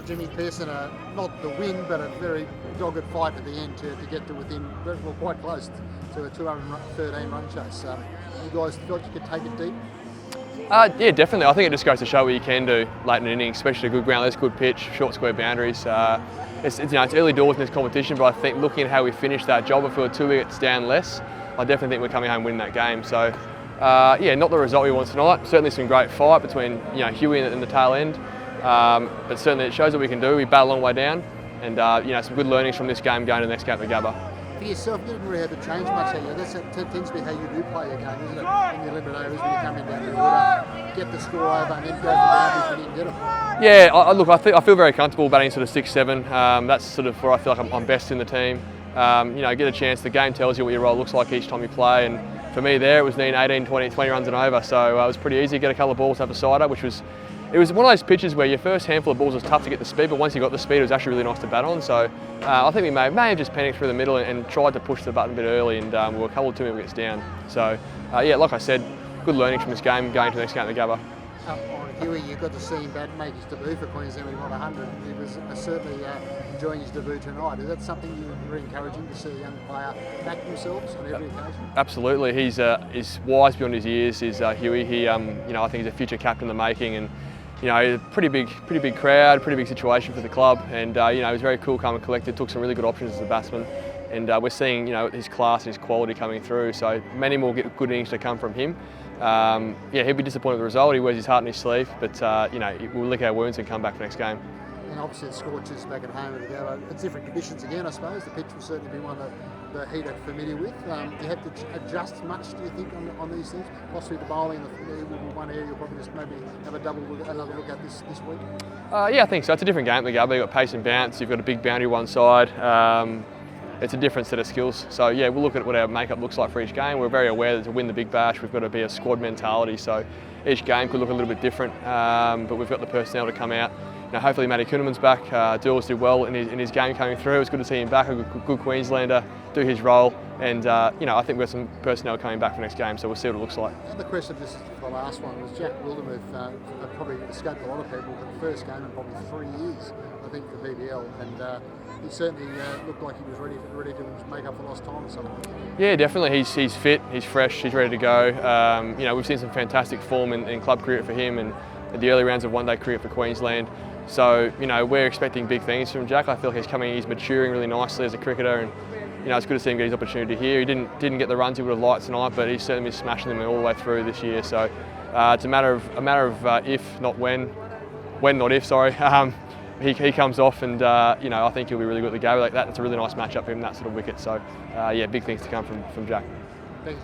Jimmy, Peirson, not the win, but a very dogged fight at the end to get to within, well, quite close to a 213 run chase. You guys thought you could take it deep? Yeah, definitely. I think it just goes to show what you can do late in an inning, especially a good ground, there's good pitch, short square boundaries. It's early doors in this competition, but I think looking at how we finished that job, if we were 2 wickets down less, I definitely think we're coming home winning that game. So, yeah, not the result we want tonight. Certainly some great fight between Huey and the tail end, but certainly it shows what we can do. We battle a long way down, and some good learnings from this game going to the next game at the Gabba. For yourself, you didn't really have to change much. I guess that tends to be how you do play a game, isn't it? In the limited overs, when you come in down the order, get the score over, and then go for boundaries when you can get them. Yeah, look, I feel very comfortable batting sort of 6-7. That's sort of where I feel like I'm best in the team. Get a chance. The game tells you what your role looks like each time you play, and for me there, it was needing 18, 20 runs and over. So it was pretty easy to get a couple of balls up a sider, which was. It was one of those pitches where your first handful of balls was tough to get the speed, but once you got the speed, it was actually really nice to bat on. So I think we may have just panicked through the middle and tried to push the button a bit early, and we were a couple of 2 wickets down. So yeah, like I said, good learnings from this game going to the next game at the Gabba. Huey, you got to see him make his debut for Queensland when he won 100. He was certainly enjoying his debut tonight. Is that something you really encouraging to see a young player back themselves on every occasion? Absolutely. He's wise beyond his years. Is Huey. He, I think he's a future captain in the making, and a pretty big crowd, pretty big situation for the club, and he was very cool, calm and collected. Took some really good options as a batsman, and we're seeing his class and his quality coming through. So many more good innings to come from him. He'll be disappointed with the result. He wears his heart in his sleeve, but we'll lick our wounds and come back for next game. And obviously the scorches back at home at the Gabba. It's different conditions again, I suppose. The pitch will certainly be one that the Heat are familiar with. Do you have to adjust much, do you think, on these things? Possibly the bowling will be one area you'll probably just maybe have another look at this week? Yeah, I think so. It's a different game at the Gabba. You've got pace and bounce. You've got a big boundary one side. It's a different set of skills. So yeah, we'll look at what our makeup looks like for each game. We're very aware that to win the Big Bash, we've got to be a squad mentality. So each game could look a little bit different, but we've got the personnel to come out. Hopefully Matty Kuhneman's back. Dools did well in his game coming through. It's good to see him back, a good Queenslander, do his role. And I think we've got some personnel coming back for next game, so we'll see what it looks like. And the question, just the last one, was Jack Wildermuth probably escaped a lot of people, but the first game in probably 3 years, I think, for BBL. And he certainly looked like he was ready to make up for lost time or something. Yeah, definitely. He's fit, he's fresh, he's ready to go. We've seen some fantastic form in club cricket for him and the early rounds of one-day cricket for Queensland. So, we're expecting big things from Jack. I feel he's maturing really nicely as a cricketer, and it's good to see him get his opportunity here. He didn't get the runs he would have liked tonight, but he's certainly been smashing them all the way through this year. So it's a matter of if, not when. When, not if. Sorry. He comes off, and I think he'll be really good at the game. Like that, it's a really nice matchup for him, that sort of wicket. So yeah, big things to come from Jack. Thanks.